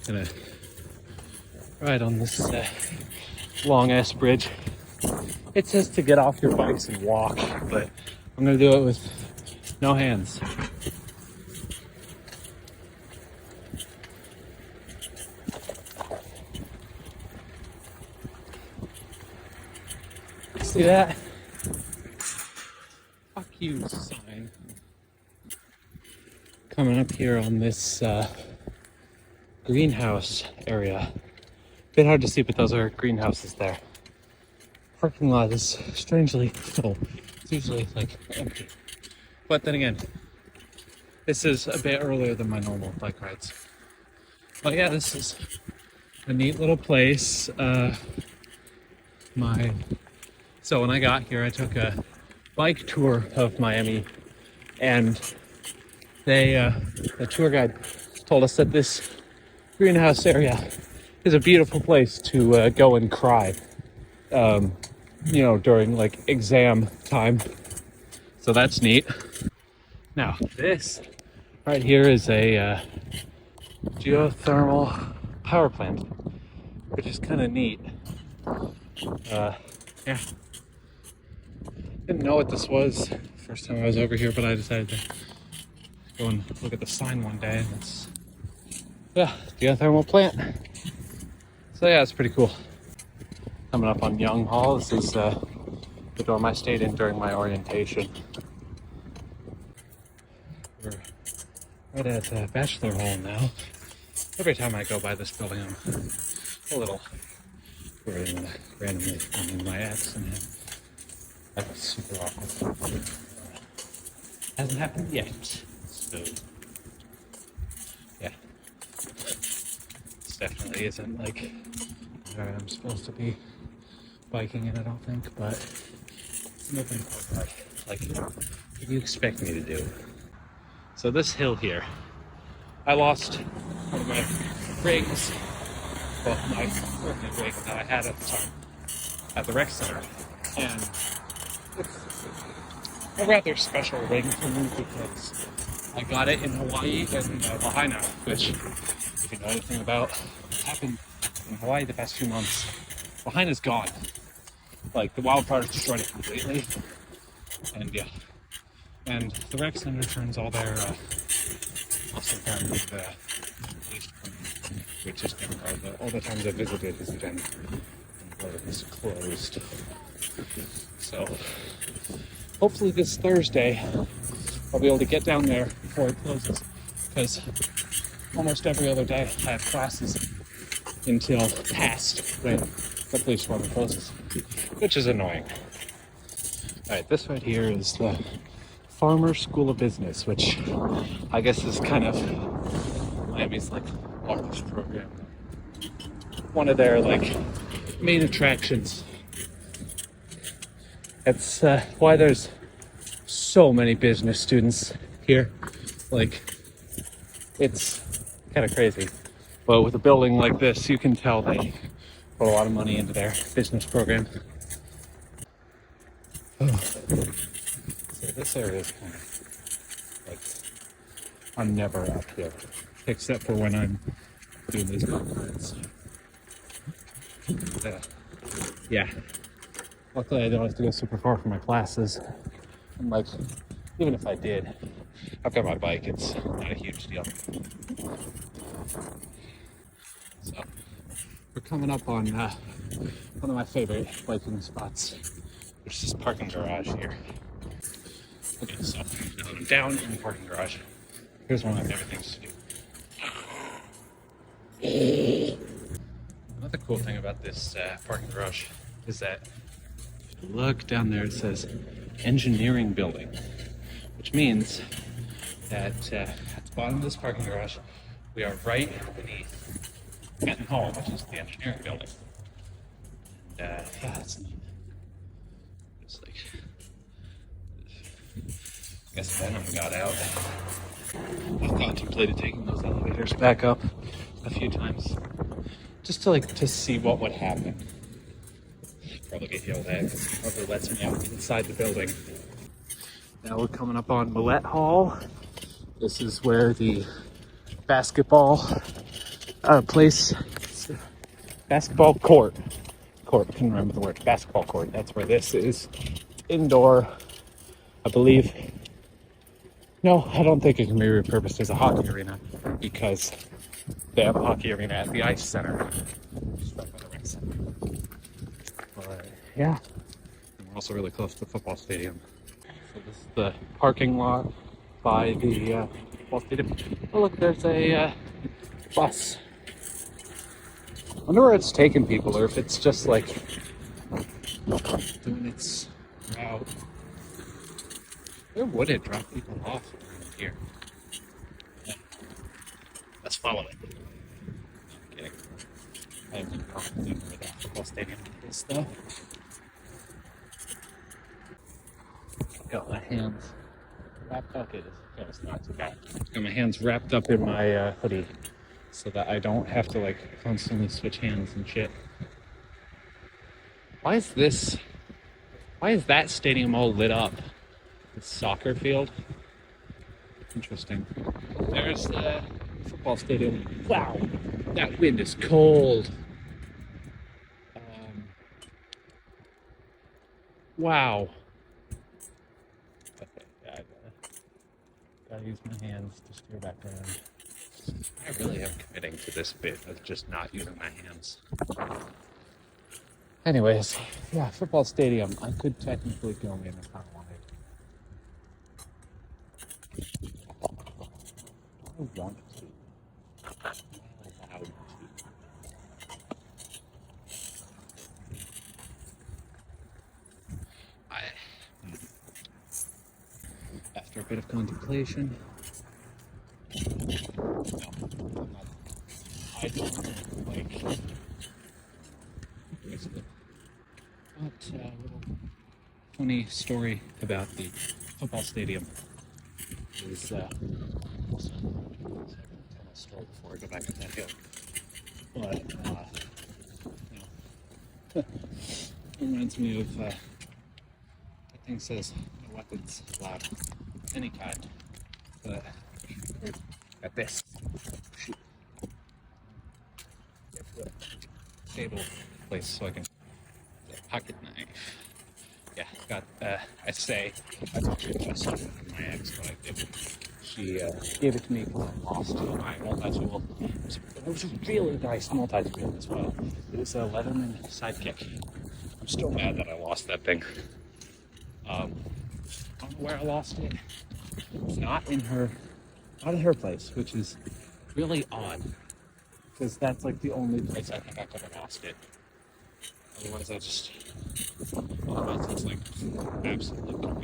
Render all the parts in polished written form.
Gonna ride on this long ass bridge. It says to get off your bikes and walk, but I'm gonna do it with no hands. See that? Fuck you sign. Coming up here on this greenhouse area. Bit hard to see, but those are greenhouses there. Parking lot is strangely full. It's usually like empty. But then again, this is a bit earlier than my normal bike rides. But yeah, this is a neat little place. So when I got here, I took a bike tour of Miami, and the tour guide told us that this greenhouse area is a beautiful place to go and cry, during like exam time. So that's neat. Now this right here is a geothermal power plant, which is kind of neat. Yeah. Didn't know what this was first time I was over here, but I decided to go and look at the sign one day, and it's geothermal plant. So yeah, it's pretty cool. Coming up on Young Hall. This is the dorm I stayed in during my orientation. We're right at Bachelor Hall now. Every time I go by this building, I'm a little worried I'm gonna randomly run into my ex and that's super awkward. Hasn't happened yet, so yeah. This definitely isn't like where I'm supposed to be biking in, I don't think, but it's an open park. Like, what do you expect me to do? So this hill here, I lost one of my rings, well, my working ring that I had at the time at the rec center, and it's a rather special ring for me because I got it in Hawaii and Lahaina, which, if you know anything about what's happened in Hawaii the past few months, Lahaina's gone. Like, the wildfires destroyed it completely, and yeah. And the rec center turns all their awesome kind of waste from, which is all the times I visited has been is closed. So hopefully this Thursday I'll be able to get down there before it closes, because almost every other day I have classes until past when the police department closes, which is annoying. Alright, this right here is the Farmer School of Business, which I guess is kind of Miami's like largest program. One of their like main attractions. It's why there's so many business students here. Like, it's kind of crazy. But with a building like this, you can tell they put a lot of money into their business program. Oh. So this area is kind of like, I'm never up here, except for when I'm doing these bike rides. Yeah. Luckily, I don't have to go super far for my classes. And like, even if I did, I've got my bike. It's not a huge deal. So we're coming up on one of my favorite biking spots, which is this parking garage here. Okay, so now I'm down in the parking garage. Here's one of my favorite things to do. Another cool thing about this parking garage is that if you look down there, it says engineering building, which means that at the bottom of this parking garage, we are right beneath Kenton Hall, which is the engineering building. And yeah, that's neat. It's like, I guess Venom got out. I've contemplated taking those elevators back up a few times, just to see what would happen. Probably get yelled at because it probably lets me out inside the building. Now we're coming up on Millett Hall. This is where the basketball place. Basketball court. Court, I can't remember the word. Basketball court. That's where this is. Indoor, I believe. No, I don't think it can be repurposed as a hockey arena because they have a hockey arena at the ice center. Just right by the rec center. But yeah, we're also really close to the football stadium. So this is the parking lot by the football stadium. Oh look, there's a bus. I wonder where it's taking people, or if it's just like doing its route. Where would it drop people off around here? Yeah. Let's follow it. I'm kidding. I have no idea where that football stadium is, though. Got my hands wrapped up. It's not too bad. Got my hands wrapped up in my hoodie so that I don't have to like constantly switch hands and shit. Why is that stadium all lit up? The soccer field. Interesting. There's the football stadium. Wow, that wind is cold. Wow. Okay, yeah, I gotta use my hands to steer back around. I really am committing to this bit of just not using my hands. Anyways, yeah, football stadium. I could technically go in if I wanted. I want to. I'm not allowed to. After a bit of contemplation, no, I'm not. I don't like. But a little funny story about the football stadium is also tell a story before I go back to that hill. But it reminds me of that thing says no weapons allowed, any kind. But at this, shoot, get the stable place so I can get a pocket knife. Yeah, got. I told you just my ex, but I didn't. She gave it to me because I lost my multi-tool. It was a really nice multi-tool as well. It was a Leatherman Sidekick. I'm still mad that I lost that thing. I don't know where I lost it. It's not in her place, which is really odd. Because that's like the only place I think I could have lost it. Otherwise, it's like absolutely gone.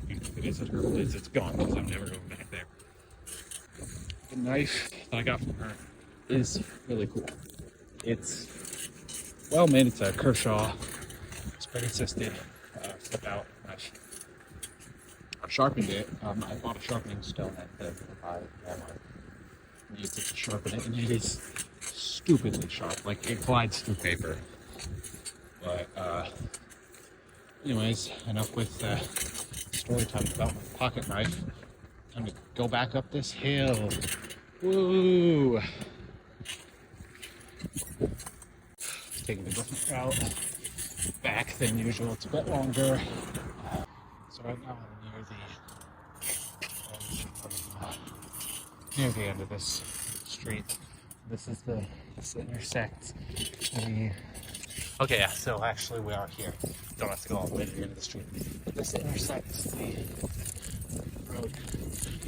If it is at her place, it's gone because I'm never going back there. The knife that I got from her is really cool. It's well made. It's a Kershaw spring assisted flip out knife. I sharpened it. I bought a sharpening stone at the Walmart. I used it to sharpen it, and it is stupidly sharp. Like it glides through paper. But anyways, enough with story time about my pocket knife. Time to go back up this hill. Woo! Taking a different route back than usual. It's a bit longer. So right now I'm near the end of this street. This intersects the. Okay, yeah. So actually, we are here. Don't have to go all the way to the end of the street. This intersects the road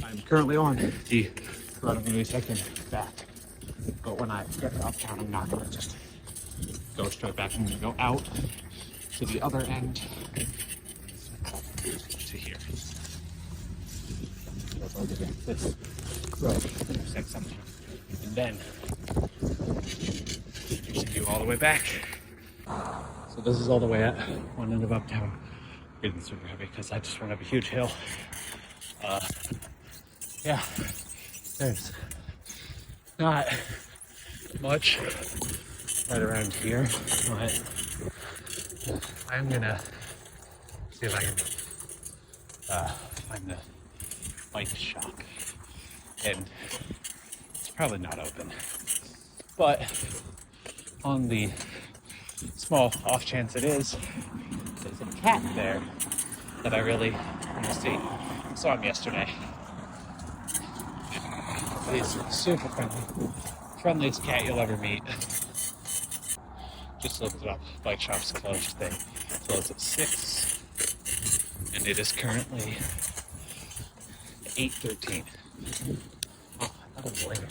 I'm currently on. The road I'm going to be taking back. But when I get to Uptown, I'm not going to just go straight back. I'm going to go out to the other end to here. So this road intersects something, and then continue all the way back. So this is all the way at one end of Uptown. Breathing super heavy because I just went up a huge hill. Yeah, there's not much right around here, but I'm gonna see if I can find the bike shop and it's probably not open. But on the small off chance it is, there's a cat there that I really want to see. I saw him yesterday. He's super friendly. Friendliest cat you'll ever meet. Just looked it up. Bike shop's closed. They close at 6. And it is currently 8:13. Oh, I thought it was later.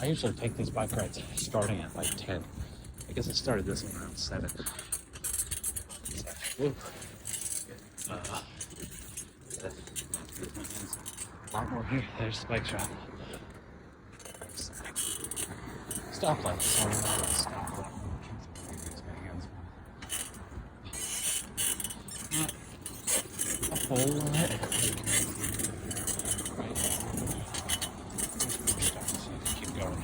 I usually take these bike rides starting at like 10. I guess I started this one around 7. So, a lot more here. There's the bike shop. Stoplight. Sorry about that stoplight. Not a whole lot. Keep going.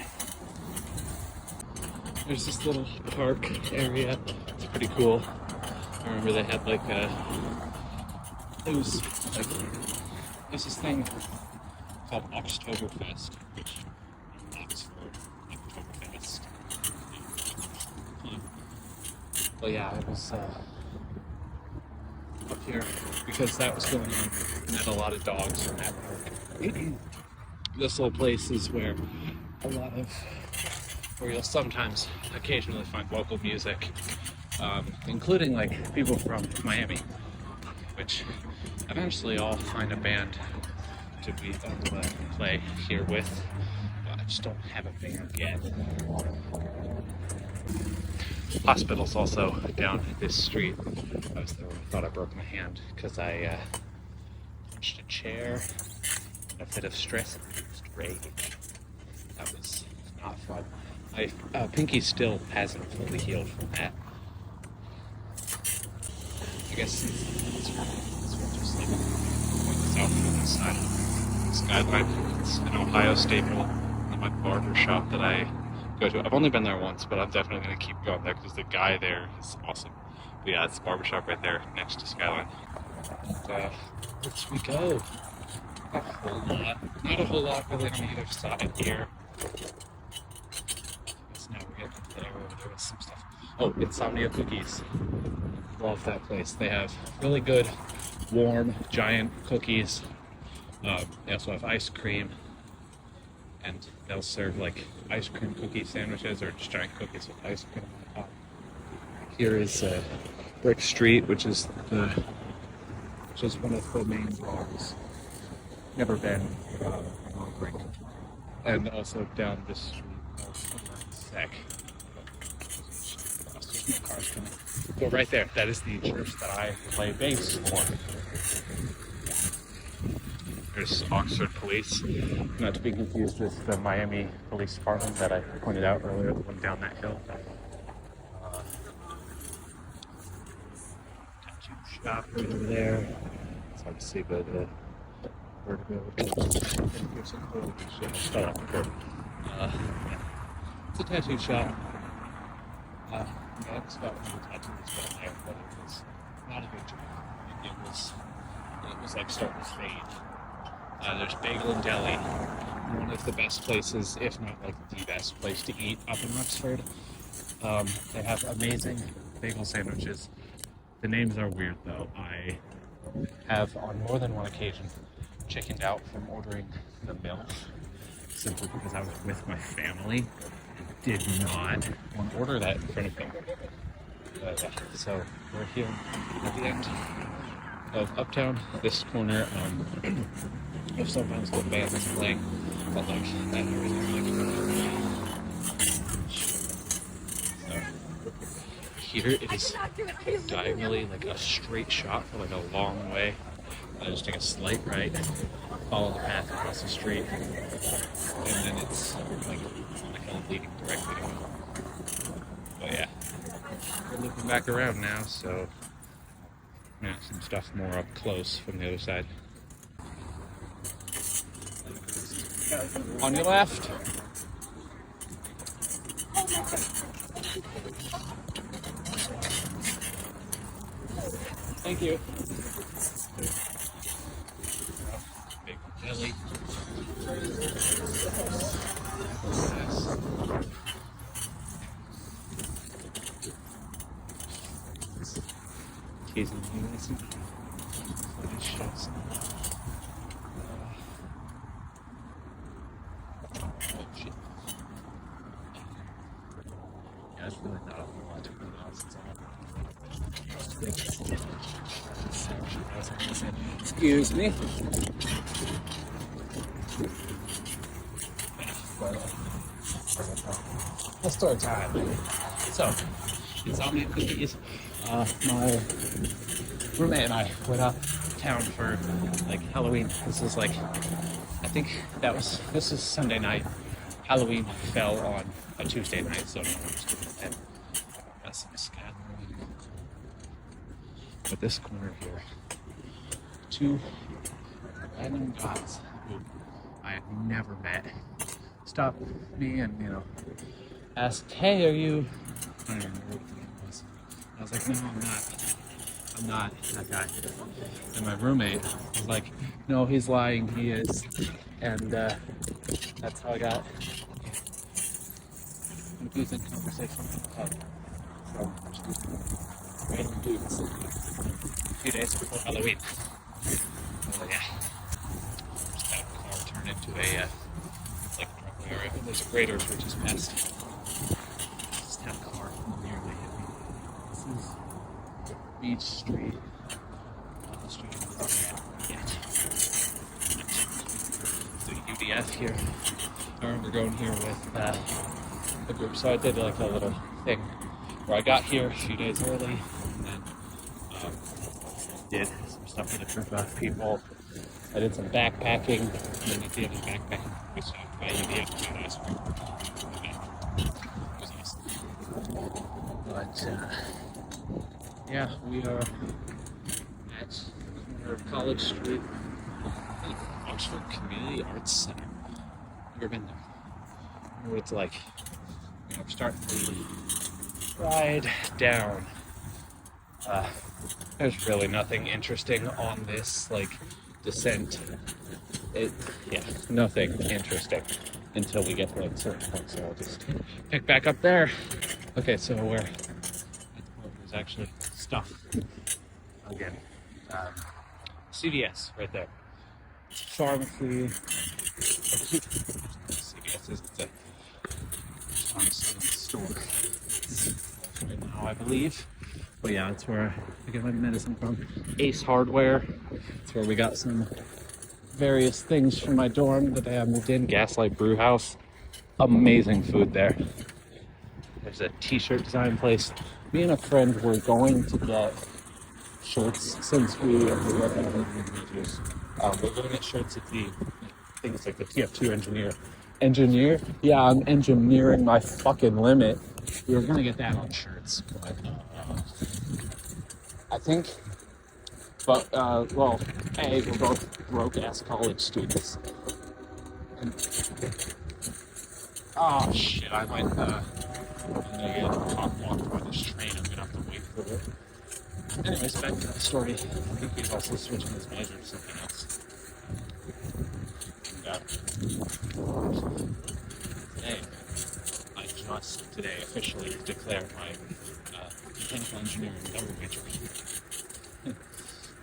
There's this little park area. It's pretty cool. I remember they had like there's this thing called Oktoberfest, which in Oxford, Oktoberfest. But yeah, it was up here because that was going on and had a lot of dogs in that park. This little place is where you'll sometimes occasionally find local music, including like people from Miami, which eventually I'll find a band to be able to play here with, but I just don't have a band yet. Hospital's also down this street. I was there, I thought I broke my hand because I punched a chair in a fit of stress and rage. That was not fun. My pinky still hasn't fully healed from that. I guess it's just like point this out from the side of the skyline. It's an Ohio staple in my barber shop that I go to. I've only been there once, but I'm definitely going to keep going there because the guy there is awesome. But yeah, it's the barber shop right there next to Skyline. And, let's we go. Not a whole lot really on either side here. Now we're getting there. There was some stuff. Oh, Insomnia Cookies. Love that place. They have really good, warm, giant cookies. They also have ice cream. And they'll serve like ice cream cookie sandwiches or just giant cookies with ice cream on top. Here is Brick Street, which is one of the main bars. Never been on Brick. And also down this street. Sec. There's no cars coming. But right there, that is the church that I play bass for. There's Oxford Police, not to be confused with the Miami Police Department that I pointed out earlier, the one down that hill. Tattoo shop right over there. It's hard to see, but where to go? It's a tattoo shop. I just got one of the tattoos down there, but it was not a good job. It was like starting to fade. There's Bagel and Deli, one of the best places, if not like the best place to eat up in Oxford. They have amazing bagel sandwiches. The names are weird though. I have on more than one occasion chickened out from ordering the milk simply because I was with my family. Did not want to order that in front of them. So we're here at the end of Uptown, this corner. If sometimes the band is playing, but like that area, so here it is diagonally like a straight shot for like a long way. I just take a slight right, follow the path across the street, and then it's like on a hill leading directly to it. But yeah, we're looking back around now, so yeah, some stuff more up close from the other side. On your left. Thank you. Big Deli. Oh shit. Yeah, there's really not a whole lot to put on since I'm excuse me. Let's start time. So, insomnia cookies. My roommate and I went out of town for like Halloween. This is like, I think this is Sunday night. Halloween fell on a Tuesday night, so no one was doing that. Got some scattering. But this corner here, two random guys who I have never met stopped me and, asked, hey, are you, I don't even remember what the name was. I was like, no, I'm not that guy. And my roommate was like, no, he's lying, he is. And that's how I got confusing conversation from random dudes a few days before Halloween. Oh yeah. Just had a car turn into a drug area. There's a Graders which is past. Just had a car nearly hit me. This is Beach Street. On the street. Yeah. The UDF here. I remember going here with a group, so I did like a little thing where I got here a few days early and then did some stuff with a group of people. I did some backpacking, and then at the end of backpacking, we stopped by UDF to get ice cream. It was nice. But yeah, we are at the corner of College Street, Oxford Community Arts Center. Never been there. I know what it's like. I'm starting to ride down. There's really nothing interesting on this descent. Nothing interesting until we get to a certain point. So I'll just pick back up there. Okay, so there's actually stuff again. CVS right there. Pharmacy. CVS is a pharmacy store right now, I believe. But yeah, that's where I get my medicine from. Ace Hardware. That's where we got some various things from my dorm the day I moved in. Gaslight Brew House. Amazing food there. There's a t-shirt design place. Me and a friend were going to get shirts since we are working on majors. We're going to get shirts at the things like the TF2 engineer. Yeah, I'm engineering my fucking limit. We were going to get that on shirts. But, I think, but, we're both broke-ass college students. And, oh, shit, I'm gonna get walked by this train. I'm gonna have to wait for it. Anyways, back to the story. I think he's also switching his major to something else. And, today officially declared my mechanical engineering double major.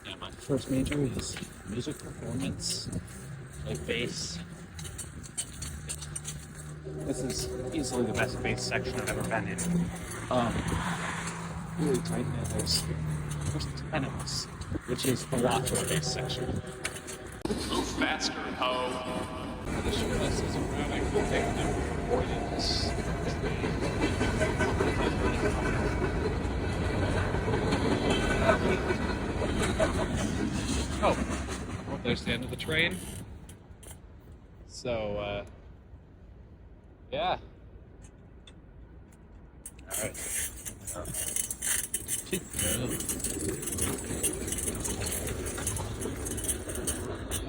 Yeah, my first major is music performance, like bass. This is easily the best bass section I've ever been in. Really tight now. There's 10 of us, which is a lot for a bass section. Move faster, ho! The sure this is around. I can take the avoidance. Oh, well, there's the end of the train. So, yeah.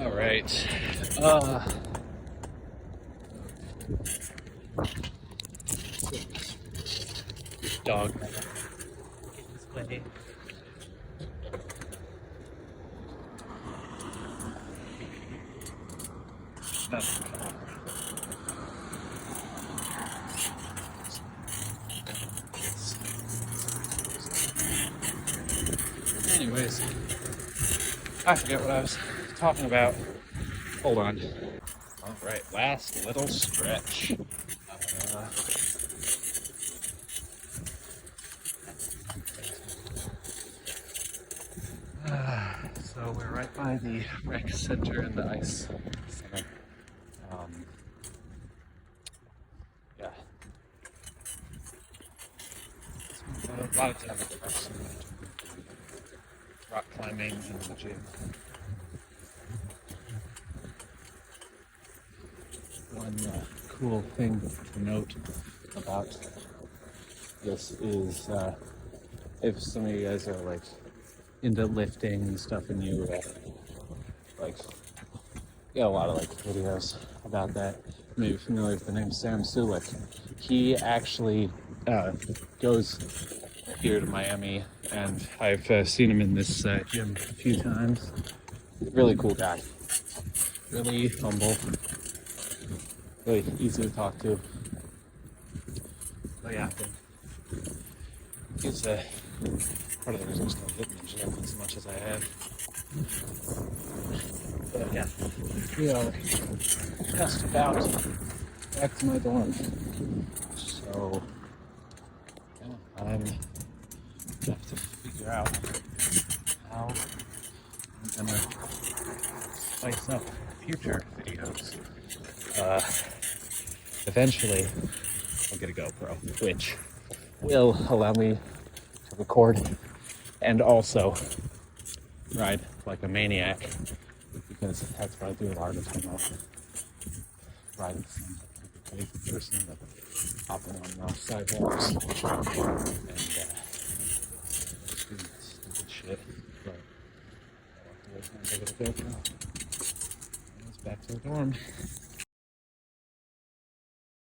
All right. All right. Dog. Anyways, I forget what I was talking about. Hold on. Oh, Right, last little stretch. So we're right by the rec center and the ice center. Yeah. A lot of time at the rec center. Rock climbing and the gym. One cool thing to note about this is if some of you guys are like into lifting and stuff and you like get a lot of like videos about that, maybe familiar with the name Sam Sulik. He actually goes here to Miami, and I've seen him in this gym a few times. Really cool guy, really humble, really easy to talk to. But yeah, he's part of the reason I started hitting the gym as much as I have. But yeah, we are just about back to my dorm. So yeah, I'm have to figure out how I'm gonna spice up future videos. Eventually, I'll get a GoPro, which will allow me to record and also ride like a maniac, because that's what I do a lot of the time. I'll ride some crazy person that hopping on sidewalks and doing stupid shit. But I walked away from the GoPro. And it's back to the dorm.